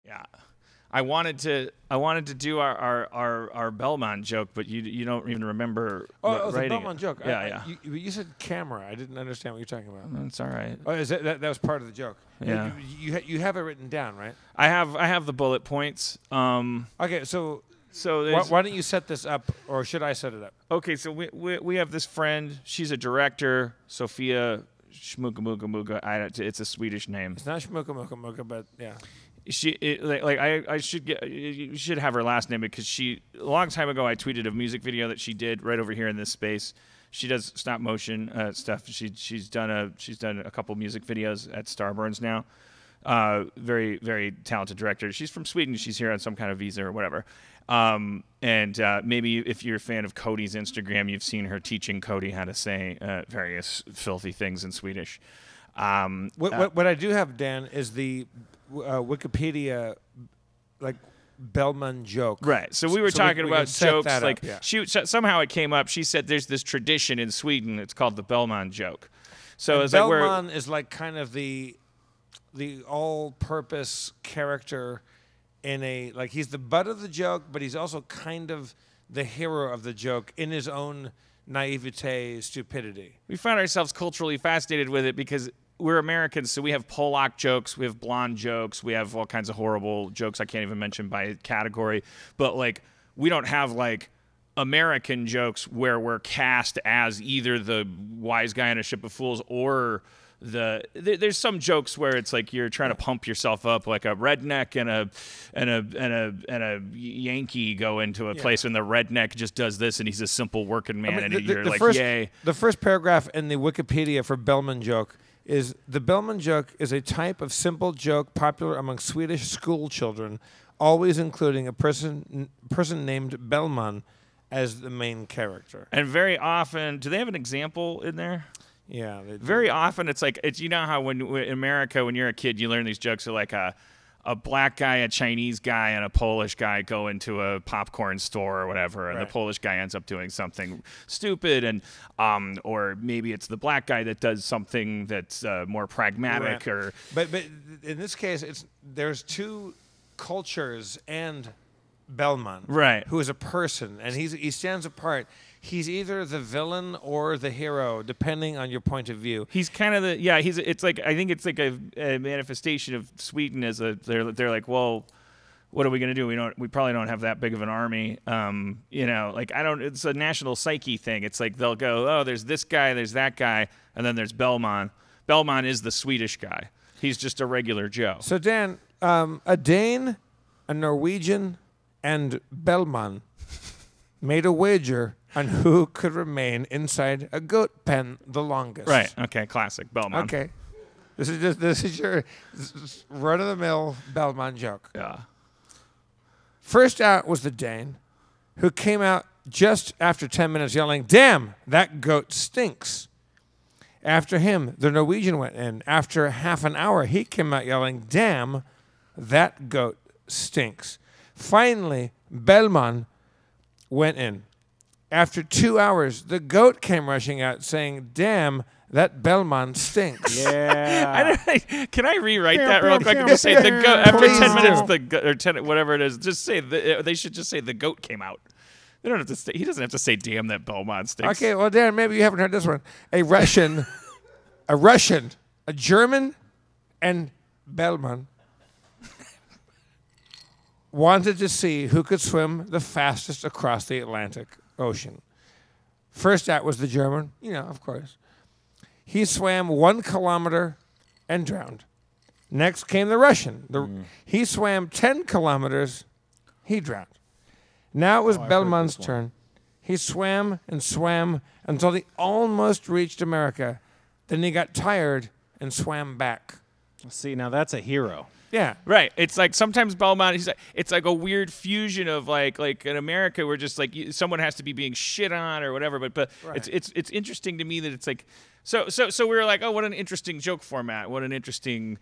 Yeah. I wanted to do our Bellman joke, but you don't even remember the writing Bellman it. joke. Yeah. You said camera. I didn't understand what you're talking about. That's all right. Oh, is that was part of the joke? Yeah. You have it written down, right? I have the bullet points. Okay, so why don't you set this up, or should I set it up? Okay, so we have this friend. She's a director, Sofia Åström. It's a Swedish name. It's not Shmuka, but yeah. You should have her last name because a long time ago I tweeted a music video that she did right over here in this space. She does stop motion stuff. She's done a couple music videos at Starburns now. Very, very talented director. She's from Sweden. She's here on some kind of visa or whatever. And maybe if you're a fan of Cody's Instagram, you've seen her teaching Cody how to say various filthy things in Swedish. What I do have, Dan, is the Wikipedia Bellman joke. Right. So we were talking about jokes. Somehow it came up. She said there's this tradition in Sweden. It's called the Bellman joke. So it's Bellman is like kind of the all-purpose character in he's the butt of the joke, but he's also kind of the hero of the joke in his own naivete, stupidity. We found ourselves culturally fascinated with it because we're Americans, so we have Polak jokes, we have blonde jokes, we have all kinds of horrible jokes I can't even mention by category. But we don't have American jokes where we're cast as either the wise guy on a ship of fools or there's some jokes where it's you're trying to pump yourself up, like a redneck and a Yankee go into a place and the redneck just does this and he's a simple working man yay. The first paragraph in the Wikipedia for Bellman joke is the Bellman joke is a type of simple joke popular among Swedish school children, always including a person named Bellman as the main character. And very often, do they have an example in there? Yeah. Very often, it's you know how in America, when you're a kid, you learn these jokes are a black guy, a Chinese guy, and a Polish guy go into a popcorn store or whatever, and the Polish guy ends up doing something stupid, and or maybe it's the black guy that does something that's more pragmatic. Right. But in this case, there's two cultures and Bellman, right, who is a person, and he stands apart. He's either the villain or the hero, depending on your point of view. He's kind of it's I think it's a manifestation of Sweden as they're like, well, what are we going to do? We probably don't have that big of an army. It's a national psyche thing. It's they'll go, oh, there's this guy, there's that guy, and then there's Bellman. Bellman is the Swedish guy. He's just a regular Joe. So Dan, a Dane, a Norwegian, and Bellman made a wager on who could remain inside a goat pen the longest. Right. Okay. Classic Bellman. Okay. This is your run-of-the-mill Bellman joke. Yeah. First out was the Dane, who came out just after 10 minutes yelling, "Damn, that goat stinks." After him, the Norwegian went in. After half an hour, he came out yelling, "Damn, that goat stinks." Finally, Bellman went in. After 2 hours, the goat came rushing out saying, "Damn, that Bellman stinks." Yeah. Can I rewrite that real quick and just say the goat after 10 minutes, or 10, whatever it is, just say they should just say the goat came out. They don't have to say, he doesn't have to say, "Damn, that Bellman stinks." Okay, well, Dan, maybe you haven't heard this one. A Russian, a German, and Bellman wanted to see who could swim the fastest across the Atlantic Ocean. First out was the German, of course. He swam 1 kilometer and drowned. Next came the Russian. He swam 10 kilometers. He drowned. Now it was Bellman's turn. He swam and swam until he almost reached America. Then he got tired and swam back. See, now that's a hero. Yeah. Right. It's sometimes Bellman, it's a weird fusion of like in America we're just someone has to be being shit on or whatever, but right. it's interesting to me that it's so we were like, oh, what an interesting joke format. What an interesting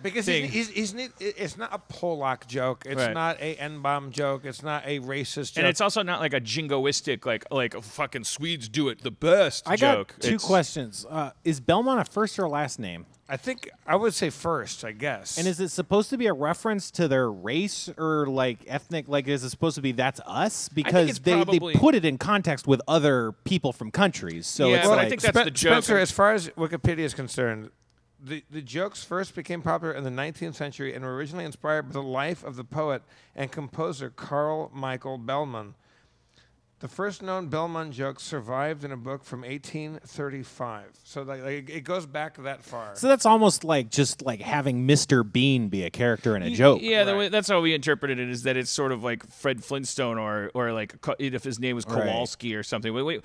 because thing. It's not a Polak joke. It's not a N-bomb joke. It's not a racist joke. And it's also not like a jingoistic like fucking Swedes do it the best I joke. got two questions. Is Bellman a first or last name? I think I would say first, I guess. And is it supposed to be a reference to their race or like ethnic? Like, is it supposed to be that's us? Because it's they probably- put it in context with other people from countries. So Yeah, it's but like, I think that's the joke. Spencer, as far as Wikipedia is concerned, the jokes first became popular in the 19th century and were originally inspired by the life of the poet and composer Carl Michael Bellman. The first known Bellman joke survived in a book from 1835. So like it goes back that far. so that's almost like just like having Mr. Bean be a character in a joke. Yeah, the Right. way, that's how we interpreted it, is that it's sort of like Fred Flintstone or like if his name was Right. Kowalski or something. We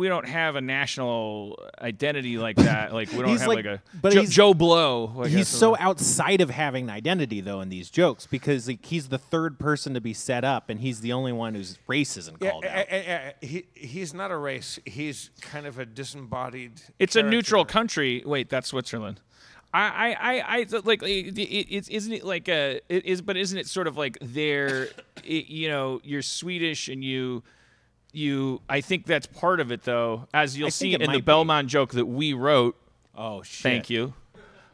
don't have a national identity like that. Like we don't He's have like- like a but Joe, he's- Joe Blow. I He's guess. so outside of having an identity, though, in these jokes because like, he's the third person to be set up, and he's the only one whose race isn't called out. He's not a race. He's kind of a disembodied. It's a character. neutral country. Wait, that's Switzerland. Like isn't it like a it is, but isn't it sort of like there? You're Swedish and you. I think that's part of it, though, as you'll I see think it in the might be. Bellman joke that we wrote. Oh shit! Thank you.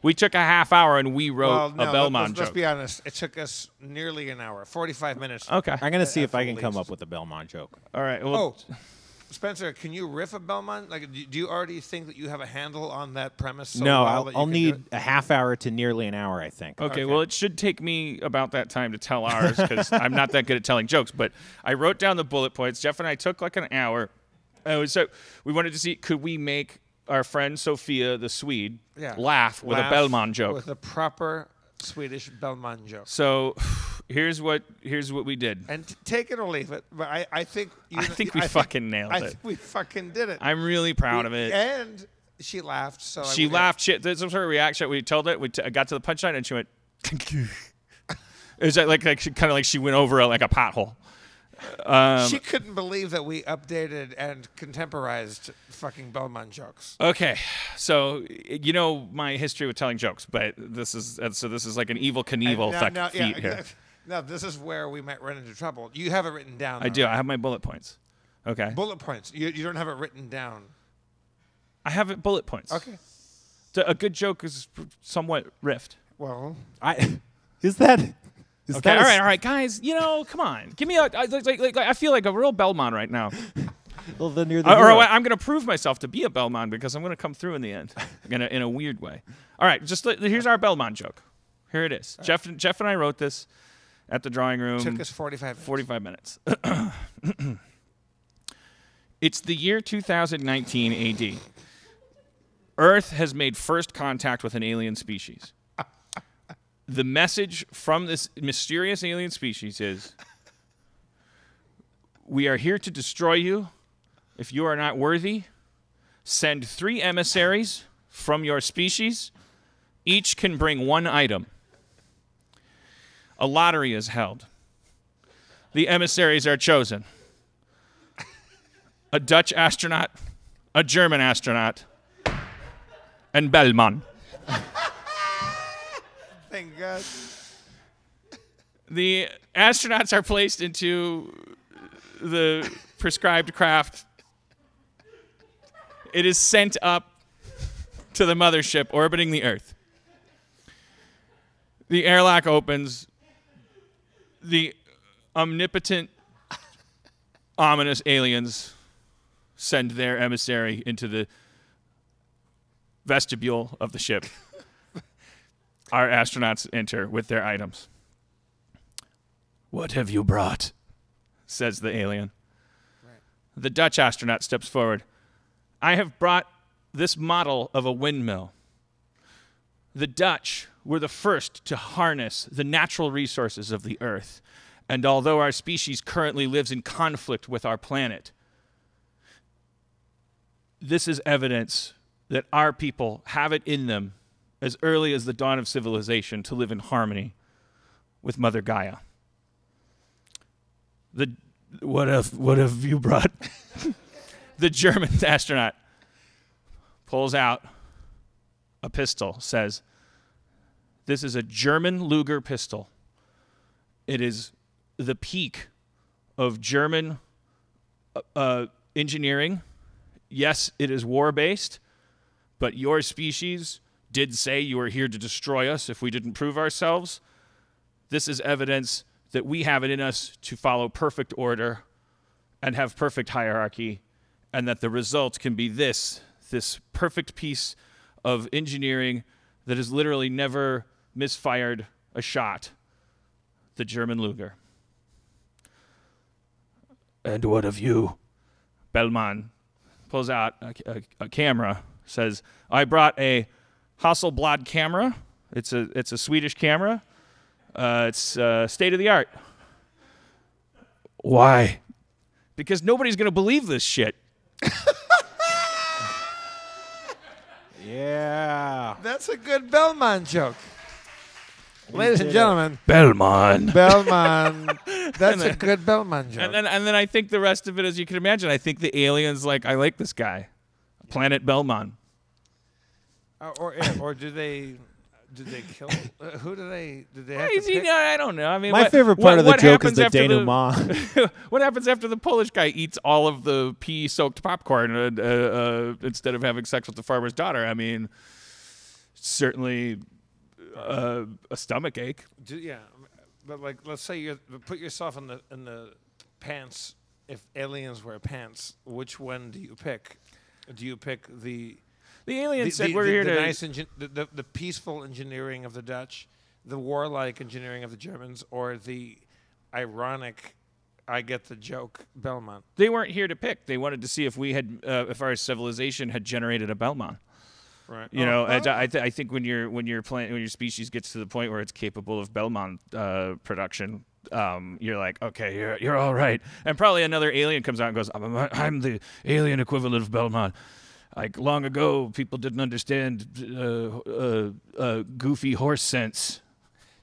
We took a half hour and we wrote Well, no, a Bellman let's joke. be honest. It took us nearly an hour, 45 minutes. Okay. I'm gonna see if I can at come least. up with a Belmont joke. All right. Well, Oh, Spencer, can you riff a Bellman? Like, do you already think that you have a handle on that premise? So No, well that you I'll can do need it? a half hour to nearly an hour. I think. okay. Well, it should take me about that time to tell ours because I'm not that good at telling jokes. But I wrote down the bullet points. Jeff and I took like an hour. So we wanted to see, could we make our friend Sofia, the Swede, laugh with a Bellman joke? With a proper Swedish Bellman joke. So here's what we did. And take it or leave it. But I think I think we fucking nailed I it. think we fucking did it. I'm really proud of it. And she laughed. So She laughed. That's some sort of reaction. We told it. I got to the punchline, and she went. It was like kind of like she went over like a pothole. She couldn't believe that we updated and contemporized fucking Bellman jokes. Okay, so you know my history with telling jokes, but this is like an evil Knievel feat here. Now, this is where we might run into trouble. You have it written down. I do. I have my bullet points. Okay. Bullet points. You don't have it written down. I have it bullet points. Okay. So a good joke is somewhat riffed. Well, Is that? Is Okay. that All right, guys. Come on. Give me I feel like a real Bellman right now. Well, then you're the Or hero. I'm going to prove myself to be a Bellman because I'm going to come through in the end, in a weird way. All right, here's our Bellman joke. Here it is. Jeff and I wrote this at the drawing room. took us 45 minutes. 45 minutes. It's the year 2019 AD. Earth has made first contact with an alien species. The message from this mysterious alien species is, we are here to destroy you. If you are not worthy, send 3 emissaries from your species. Each can bring 1 item. A lottery is held. The emissaries are chosen. A Dutch astronaut, a German astronaut, and Bellman. Thank God. The astronauts are placed into the prescribed craft. It is sent up to the mothership orbiting the Earth. The airlock opens. The omnipotent, ominous aliens send their emissary into the vestibule of the ship. Our astronauts enter with their items. "What have you brought?" says the alien. Right. The Dutch astronaut steps forward. "I have brought this model of a windmill. The Dutch were the first to harness the natural resources of the Earth, and although our species currently lives in conflict with our planet, this is evidence that our people have it in them as early as the dawn of civilization to live in harmony with Mother Gaia." What have you brought? The German astronaut pulls out a pistol, says, "This is a German Luger pistol. It is the peak of German engineering. Yes, it is war-based, but your species did say you were here to destroy us if we didn't prove ourselves. This is evidence that we have it in us to follow perfect order and have perfect hierarchy, and that the result can be this perfect piece of engineering that has literally never misfired a shot, the German Luger. And what of you? Bellman pulls out a camera, says, I brought a Hasselblad camera. It's a Swedish camera. It's state of the art. Why? Because nobody's going to believe this shit. Yeah. That's a good Bellman joke. Ladies and gentlemen, Bellman. That's a good Bellman joke. And then I think the rest of it, as you can imagine, I think the aliens I like this guy. Planet Bellman. Or did they kill? Who did they have to pick? I don't know. I mean, My favorite part of the joke is the denouement. What happens after the Polish guy eats all of the pea-soaked popcorn instead of having sex with the farmer's daughter? I mean, certainly a stomach ache. Yeah, but let's say you put yourself in the pants. If aliens wear pants, which one do you pick? Do you pick the alien said we're here to nice the peaceful engineering of the Dutch, the warlike engineering of the Germans, or the ironic, I get the joke, Bellman? They weren't here to pick. They wanted to see if we had, if our civilization had generated a Bellman. Right. You know, I think when your species gets to the point where it's capable of Bellman production, you're like, okay, you're all right. And probably another alien comes out and goes, I'm the alien equivalent of Bellman. Like long ago, people didn't understand goofy horse sense.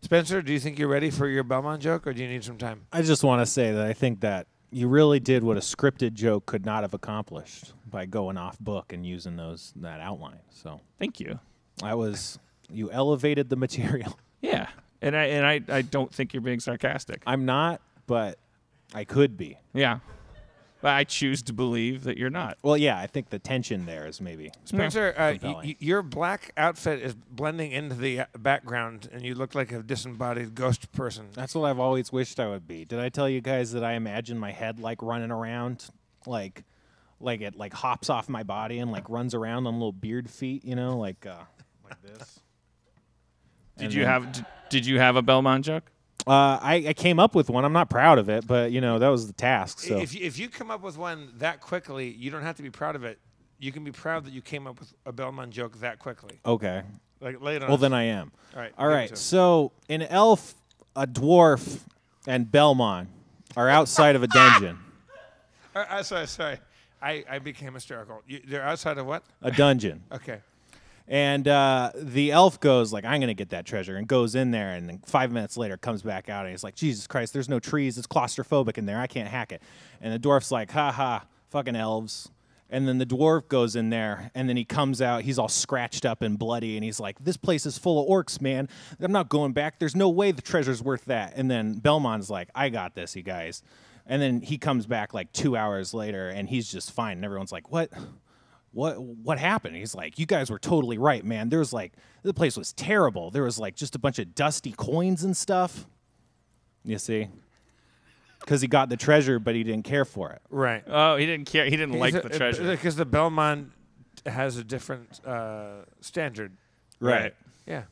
Spencer, do you think you're ready for your Bellman joke, or do you need some time? I just want to say that I think that you really did what a scripted joke could not have accomplished by going off book and using that outline. So thank you. You elevated the material. Yeah, and I don't think you're being sarcastic. I'm not, but I could be. Yeah. But I choose to believe that you're not. Well, yeah, I think the tension there is maybe. Spencer, your black outfit is blending into the background, and you look like a disembodied ghost person. That's what I've always wished I would be. Did I tell you guys that I imagine my head running around, like it hops off my body and runs around on little beard feet, like this? Did you have a Bellman joke? I came up with one. I'm not proud of it, but that was the task. So if you come up with one that quickly, you don't have to be proud of it. You can be proud that you came up with a Bellman joke that quickly. Okay. Lay it on. Well, then I am. All right. So an elf, a dwarf, and Bellman are outside of a dungeon. Sorry. I became hysterical. They're outside of what? A dungeon. Okay. And the elf goes I'm going to get that treasure, and goes in there, and then 5 minutes later comes back out, and he's like, Jesus Christ, there's no trees. It's claustrophobic in there. I can't hack it. And the dwarf's like, ha ha, fucking elves. And then the dwarf goes in there, and then he comes out. He's all scratched up and bloody, and he's like, this place is full of orcs, man. I'm not going back. There's no way the treasure's worth that. And then Bellman's like, I got this, you guys. And then he comes back 2 hours later, and he's just fine. And everyone's like, what happened? He's like, you guys were totally right, man. There was the place was terrible. There was just a bunch of dusty coins and stuff. You see? Because he got the treasure, but he didn't care for it. Right. Oh, he didn't care. He didn't like the treasure. Because the Bellman has a different standard. Right. Yeah.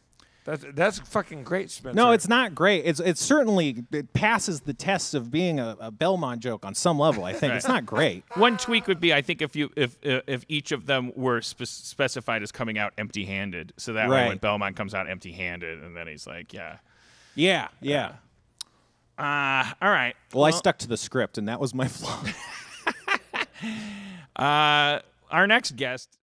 That's fucking great, Spencer. No, it's not great. It's certainly, it passes the test of being a Bellman joke on some level, I think. It's not great. One tweak would be, I think, if each of them were specified as coming out empty-handed, so that way when Bellman comes out empty-handed, and then he's like, yeah. Yeah. All right. Well, I stuck to the script, and that was my flaw. Our next guest